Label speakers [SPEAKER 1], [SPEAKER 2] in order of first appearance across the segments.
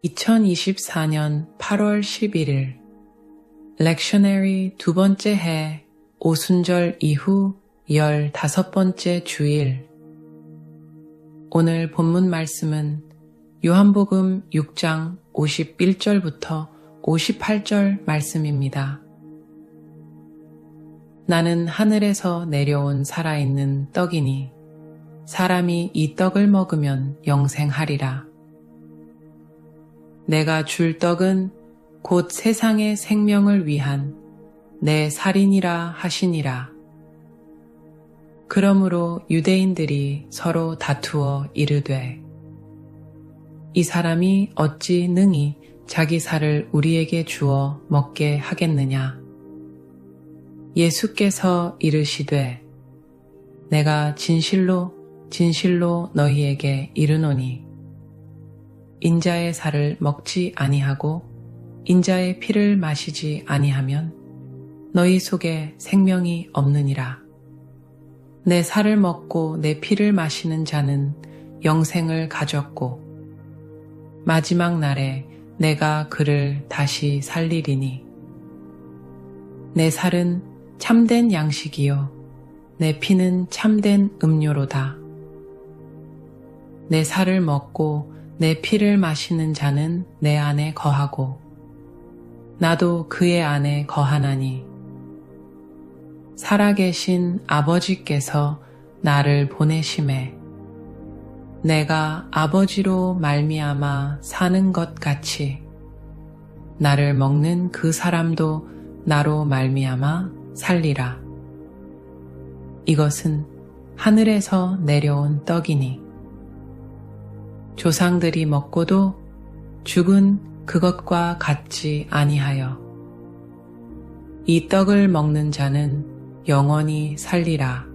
[SPEAKER 1] 2024년 8월 11일 렉셔너리 두 번째 해 오순절 이후 15번째 주일. 오늘 본문 말씀은 요한복음 6장 51절부터 58절 말씀입니다. 나는 하늘에서 내려온 살아있는 떡이니 사람이 이 떡을 먹으면 영생하리라. 내가 줄 떡은 곧 세상의 생명을 위한 내 살이니라 하시니라. 그러므로 유대인들이 서로 다투어 이르되 이 사람이 어찌 능히 자기 살을 우리에게 주어 먹게 하겠느냐. 예수께서 이르시되 내가 진실로 진실로 너희에게 이르노니 인자의 살을 먹지 아니하고 인자의 피를 마시지 아니하면 너희 속에 생명이 없느니라. 내 살을 먹고 내 피를 마시는 자는 영생을 가졌고 마지막 날에 내가 그를 다시 살리리니 내 살은 참된 양식이요 내 피는 참된 음료로다. 내 살을 먹고 내 피를 마시는 자는 내 안에 거하고 나도 그의 안에 거하나니 살아계신 아버지께서 나를 보내심에 내가 아버지로 말미암아 사는 것 같이 나를 먹는 그 사람도 나로 말미암아 살리라. 이것은 하늘에서 내려온 떡이니 조상들이 먹고도 죽은 그것과 같지 아니하여 이 떡을 먹는 자는 영원히 살리라.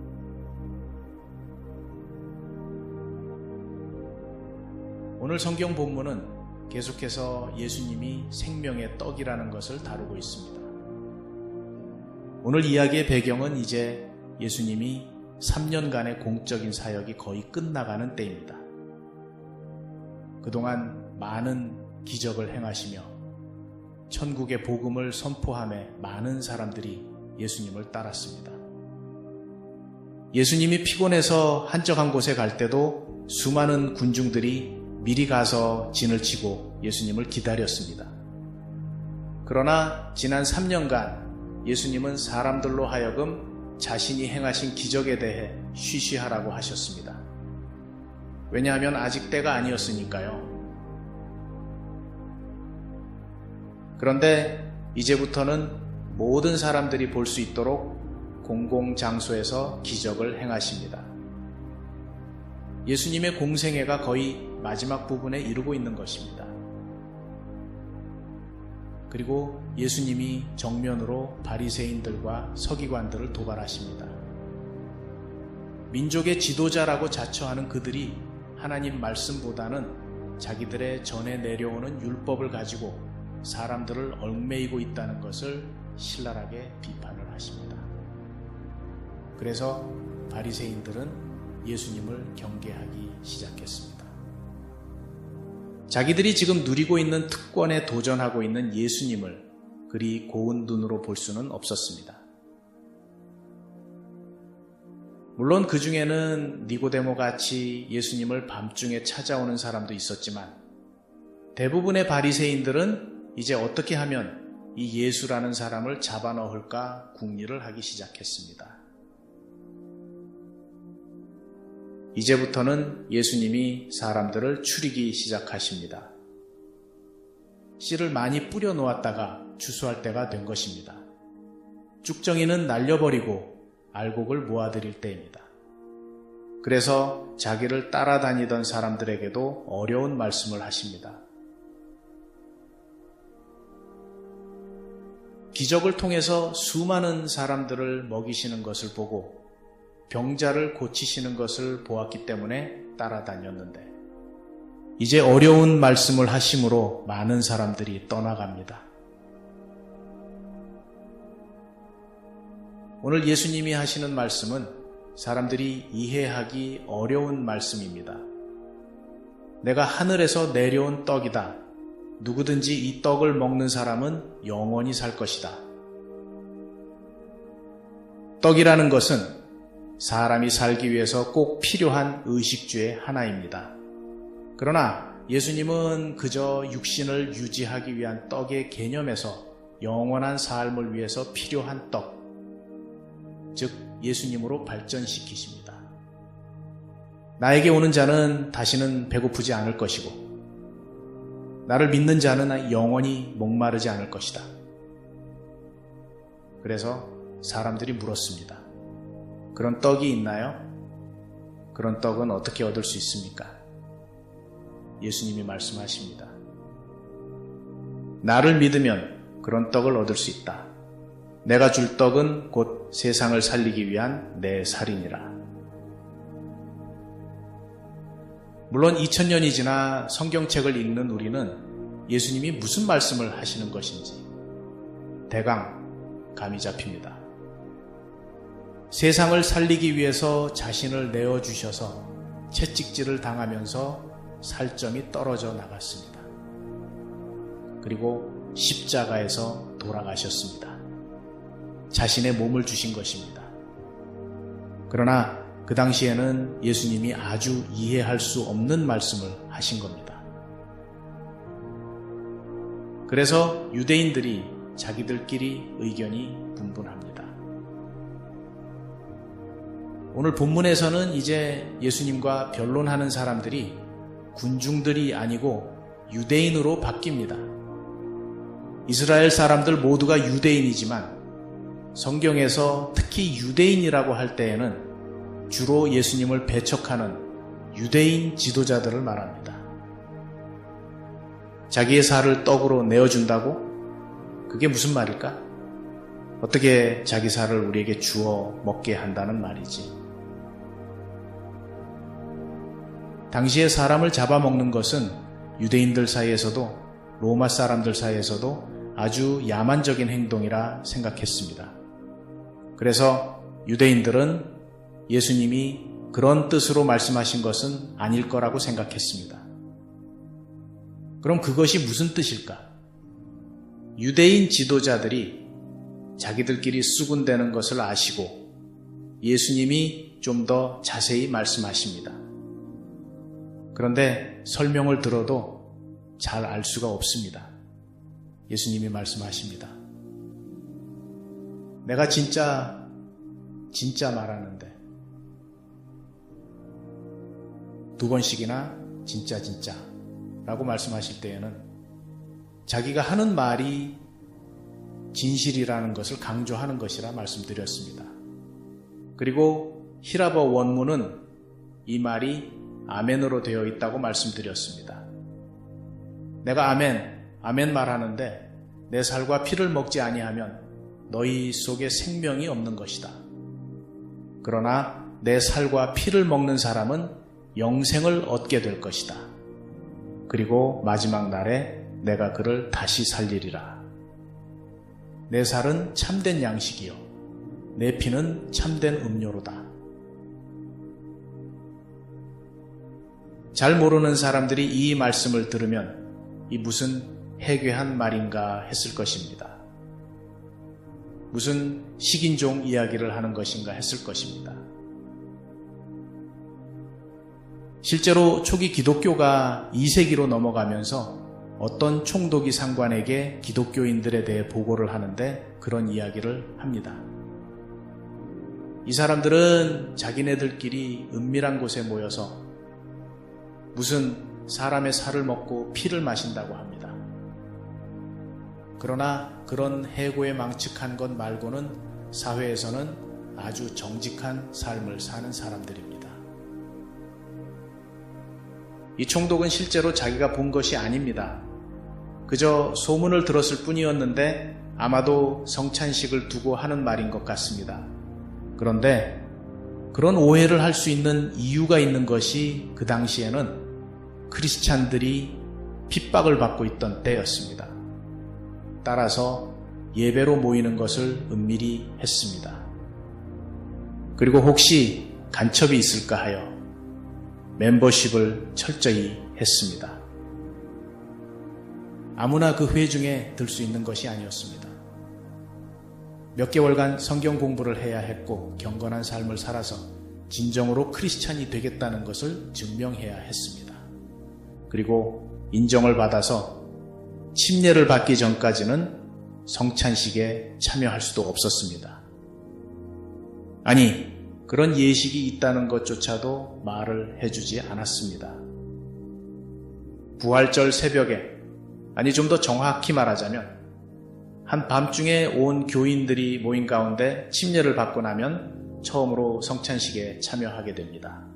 [SPEAKER 2] 오늘 성경 본문은 계속해서 예수님이 생명의 떡이라는 것을 다루고 있습니다. 오늘 이야기의 배경은 이제 예수님이 3년간의 공적인 사역이 거의 끝나가는 때입니다. 그동안 많은 기적을 행하시며 천국의 복음을 선포하며 많은 사람들이 예수님을 따랐습니다. 예수님이 피곤해서 한적한 곳에 갈 때도 수많은 군중들이 미리 가서 진을 치고 예수님을 기다렸습니다. 그러나 지난 3년간 예수님은 사람들로 하여금 자신이 행하신 기적에 대해 쉬쉬하라고 하셨습니다. 왜냐하면 아직 때가 아니었으니까요. 그런데 이제부터는 모든 사람들이 볼 수 있도록 공공장소에서 기적을 행하십니다. 예수님의 공생애가 거의 마지막 부분에 이르고 있는 것입니다. 그리고 예수님이 정면으로 바리새인들과 서기관들을 도발하십니다. 민족의 지도자라고 자처하는 그들이 하나님 말씀보다는 자기들의 전에 내려오는 율법을 가지고 사람들을 얽매이고 있다는 것을 신랄하게 비판을 하십니다. 그래서 바리새인들은 예수님을 경계하기 시작했습니다. 자기들이 지금 누리고 있는 특권에 도전하고 있는 예수님을 그리 고운 눈으로 볼 수는 없었습니다. 물론 그 중에는 니고데모 같이 예수님을 밤중에 찾아오는 사람도 있었지만 대부분의 바리새인들은 이제 어떻게 하면 이 예수라는 사람을 잡아넣을까 궁리를 하기 시작했습니다. 이제부터는 예수님이 사람들을 추리기 시작하십니다. 씨를 많이 뿌려 놓았다가 추수할 때가 된 것입니다. 쭉정이는 날려버리고 알곡을 모아들일 때입니다. 그래서 자기를 따라다니던 사람들에게도 어려운 말씀을 하십니다. 기적을 통해서 수많은 사람들을 먹이시는 것을 보고 병자를 고치시는 것을 보았기 때문에 따라다녔는데 이제 어려운 말씀을 하심으로 많은 사람들이 떠나갑니다. 오늘 예수님이 하시는 말씀은 사람들이 이해하기 어려운 말씀입니다. 내가 하늘에서 내려온 떡이다. 누구든지 이 떡을 먹는 사람은 영원히 살 것이다. 떡이라는 것은 사람이 살기 위해서 꼭 필요한 의식 중의 하나입니다. 그러나 예수님은 그저 육신을 유지하기 위한 떡의 개념에서 영원한 삶을 위해서 필요한 떡, 즉 예수님으로 발전시키십니다. 나에게 오는 자는 다시는 배고프지 않을 것이고 나를 믿는 자는 영원히 목마르지 않을 것이다. 그래서 사람들이 물었습니다. 그런 떡이 있나요? 그런 떡은 어떻게 얻을 수 있습니까? 예수님이 말씀하십니다. 나를 믿으면 그런 떡을 얻을 수 있다. 내가 줄 떡은 곧 세상을 살리기 위한 내 살이니라. 물론 2000년이 지나 성경책을 읽는 우리는 예수님이 무슨 말씀을 하시는 것인지 대강 감이 잡힙니다. 세상을 살리기 위해서 자신을 내어주셔서 채찍질을 당하면서 살점이 떨어져 나갔습니다. 그리고 십자가에서 돌아가셨습니다. 자신의 몸을 주신 것입니다. 그러나 그 당시에는 예수님이 아주 이해할 수 없는 말씀을 하신 겁니다. 그래서 유대인들이 자기들끼리 의견이 분분합니다. 오늘 본문에서는 이제 예수님과 변론하는 사람들이 군중들이 아니고 유대인으로 바뀝니다. 이스라엘 사람들 모두가 유대인이지만 성경에서 특히 유대인이라고 할 때에는 주로 예수님을 배척하는 유대인 지도자들을 말합니다. 자기의 살을 떡으로 내어준다고? 그게 무슨 말일까? 어떻게 자기 살을 우리에게 주어 먹게 한다는 말이지? 당시에 사람을 잡아먹는 것은 유대인들 사이에서도 로마 사람들 사이에서도 아주 야만적인 행동이라 생각했습니다. 그래서 유대인들은 예수님이 그런 뜻으로 말씀하신 것은 아닐 거라고 생각했습니다. 그럼 그것이 무슨 뜻일까? 유대인 지도자들이 자기들끼리 수군대는 것을 아시고 예수님이 좀 더 자세히 말씀하십니다. 그런데 설명을 들어도 잘 알 수가 없습니다. 예수님이 말씀하십니다. 내가 진짜 말하는데 두 번씩이나 진짜 라고 말씀하실 때에는 자기가 하는 말이 진실이라는 것을 강조하는 것이라 말씀드렸습니다. 그리고 히라버 원문은 이 말이 아멘으로 되어 있다고 말씀드렸습니다. 내가 아멘 말하는데 내 살과 피를 먹지 아니하면 너희 속에 생명이 없는 것이다. 그러나 내 살과 피를 먹는 사람은 영생을 얻게 될 것이다. 그리고 마지막 날에 내가 그를 다시 살리리라. 내 살은 참된 양식이요 내 피는 참된 음료로다. 잘 모르는 사람들이 이 말씀을 들으면 이 무슨 해괴한 말인가 했을 것입니다. 무슨 식인종 이야기를 하는 것인가 했을 것입니다. 실제로 초기 기독교가 2세기로 넘어가면서 어떤 총독이 상관에게 기독교인들에 대해 보고를 하는데 그런 이야기를 합니다. 이 사람들은 자기네들끼리 은밀한 곳에 모여서 무슨 사람의 살을 먹고 피를 마신다고 합니다. 그러나 그런 해고에 망측한 것 말고는 사회에서는 아주 정직한 삶을 사는 사람들입니다. 이 총독은 실제로 자기가 본 것이 아닙니다. 그저 소문을 들었을 뿐이었는데 아마도 성찬식을 두고 하는 말인 것 같습니다. 그런데 그런 오해를 할 수 있는 이유가 있는 것이 그 당시에는 크리스찬들이 핍박을 받고 있던 때였습니다. 따라서 예배로 모이는 것을 은밀히 했습니다. 그리고 혹시 간첩이 있을까 하여 멤버십을 철저히 했습니다. 아무나 그 회중에 들 수 있는 것이 아니었습니다. 몇 개월간 성경 공부를 해야 했고 경건한 삶을 살아서 진정으로 크리스찬이 되겠다는 것을 증명해야 했습니다. 그리고 인정을 받아서 침례를 받기 전까지는 성찬식에 참여할 수도 없었습니다. 아니, 그런 예식이 있다는 것조차도 말을 해주지 않았습니다. 부활절 새벽에, 아니 좀 더 정확히 말하자면 한 밤중에 온 교인들이 모인 가운데 침례를 받고 나면 처음으로 성찬식에 참여하게 됩니다.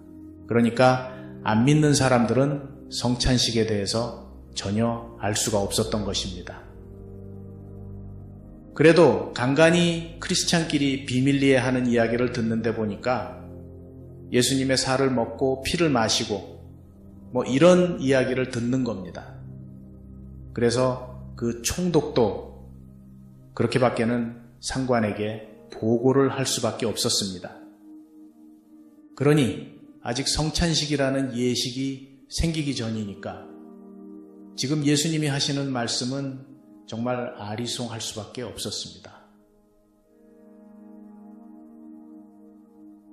[SPEAKER 2] 그러니까 안 믿는 사람들은 성찬식에 대해서 전혀 알 수가 없었던 것입니다. 그래도 간간히 크리스찬끼리 비밀리에 하는 이야기를 듣는데 보니까 예수님의 살을 먹고 피를 마시고 이런 이야기를 듣는 겁니다. 그래서 그 총독도 그렇게밖에는 상관에게 보고를 할 수밖에 없었습니다. 그러니 아직 성찬식이라는 예식이 생기기 전이니까 지금 예수님이 하시는 말씀은 정말 아리송할 수밖에 없었습니다.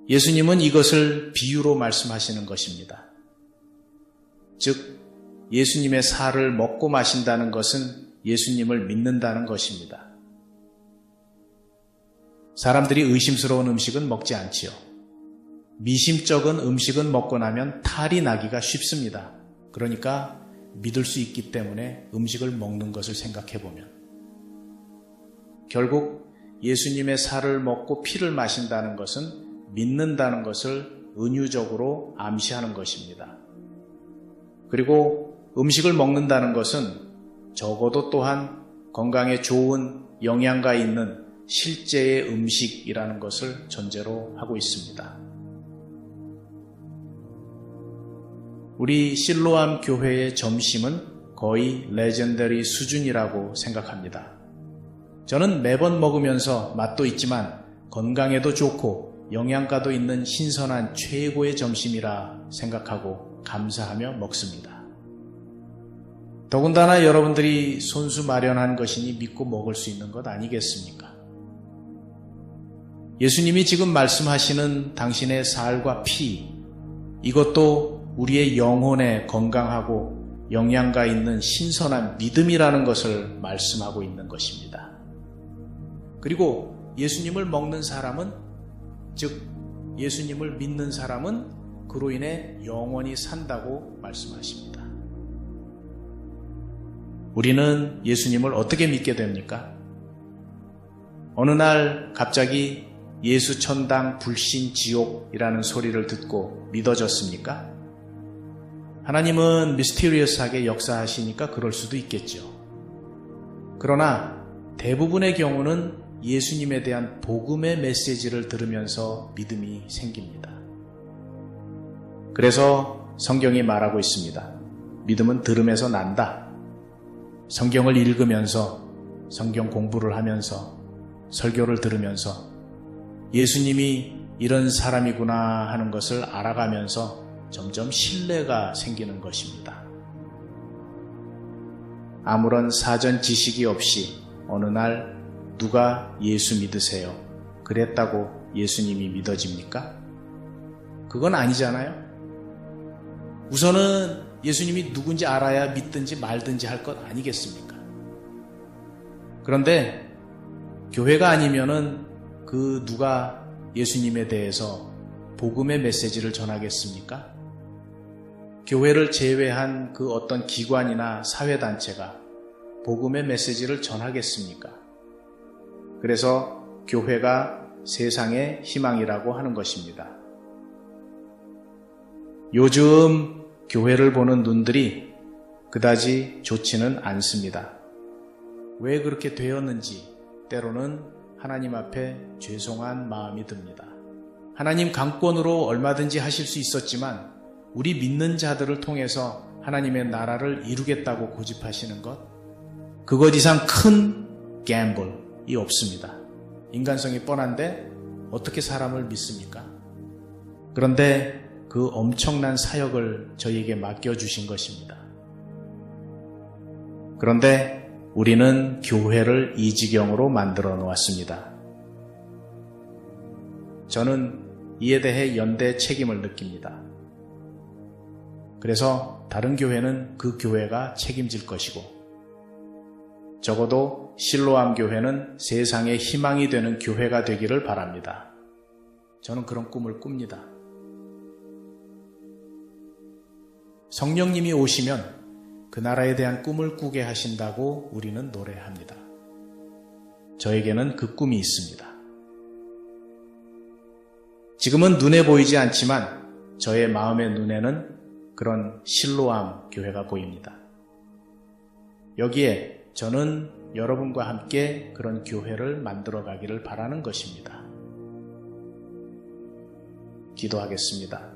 [SPEAKER 2] 예수님은 이것을 비유로 말씀하시는 것입니다. 즉, 예수님의 살을 먹고 마신다는 것은 예수님을 믿는다는 것입니다. 사람들이 의심스러운 음식은 먹지 않지요. 미심쩍은 음식은 먹고 나면 탈이 나기가 쉽습니다. 그러니까 믿을 수 있기 때문에 음식을 먹는 것을 생각해보면 결국 예수님의 살을 먹고 피를 마신다는 것은 믿는다는 것을 은유적으로 암시하는 것입니다. 그리고 음식을 먹는다는 것은 적어도 또한 건강에 좋은 영양가 있는 실제의 음식이라는 것을 전제로 하고 있습니다. 우리 실로암 교회의 점심은 거의 레전더리 수준이라고 생각합니다. 저는 매번 먹으면서 맛도 있지만 건강에도 좋고 영양가도 있는 신선한 최고의 점심이라 생각하고 감사하며 먹습니다. 더군다나 여러분들이 손수 마련한 것이니 믿고 먹을 수 있는 것 아니겠습니까? 예수님이 지금 말씀하시는 당신의 살과 피, 이것도 우리의 영혼에 건강하고 영양가 있는 신선한 믿음이라는 것을 말씀하고 있는 것입니다. 그리고 예수님을 먹는 사람은, 즉 예수님을 믿는 사람은 그로 인해 영원히 산다고 말씀하십니다. 우리는 예수님을 어떻게 믿게 됩니까? 어느 날 갑자기 예수 천당 불신 지옥이라는 소리를 듣고 믿어졌습니까? 하나님은 미스테리어스하게 역사하시니까 그럴 수도 있겠죠. 그러나 대부분의 경우는 예수님에 대한 복음의 메시지를 들으면서 믿음이 생깁니다. 그래서 성경이 말하고 있습니다. 믿음은 들음에서 난다. 성경을 읽으면서, 성경 공부를 하면서, 설교를 들으면서 예수님이 이런 사람이구나 하는 것을 알아가면서 점점 신뢰가 생기는 것입니다. 아무런 사전 지식이 없이 어느 날 누가 예수 믿으세요? 그랬다고 예수님이 믿어집니까? 그건 아니잖아요. 우선은 예수님이 누군지 알아야 믿든지 말든지 할 것 아니겠습니까? 그런데 교회가 아니면은 그 누가 예수님에 대해서 복음의 메시지를 전하겠습니까? 교회를 제외한 그 어떤 기관이나 사회단체가 복음의 메시지를 전하겠습니까? 그래서 교회가 세상의 희망이라고 하는 것입니다. 요즘 교회를 보는 눈들이 그다지 좋지는 않습니다. 왜 그렇게 되었는지 때로는 하나님 앞에 죄송한 마음이 듭니다. 하나님 강권으로 얼마든지 하실 수 있었지만 우리 믿는 자들을 통해서 하나님의 나라를 이루겠다고 고집하시는 것, 그것 이상 큰 갬블이 없습니다. 인간성이 뻔한데 어떻게 사람을 믿습니까? 그런데 그 엄청난 사역을 저희에게 맡겨주신 것입니다. 그런데 우리는 교회를 이 지경으로 만들어 놓았습니다. 저는 이에 대해 연대 책임을 느낍니다. 그래서 다른 교회는 그 교회가 책임질 것이고, 적어도 실로암 교회는 세상의 희망이 되는 교회가 되기를 바랍니다. 저는 그런 꿈을 꿉니다. 성령님이 오시면 그 나라에 대한 꿈을 꾸게 하신다고 우리는 노래합니다. 저에게는 그 꿈이 있습니다. 지금은 눈에 보이지 않지만 저의 마음의 눈에는 그런 실로암 교회가 보입니다. 여기에 저는 여러분과 함께 그런 교회를 만들어 가기를 바라는 것입니다. 기도하겠습니다.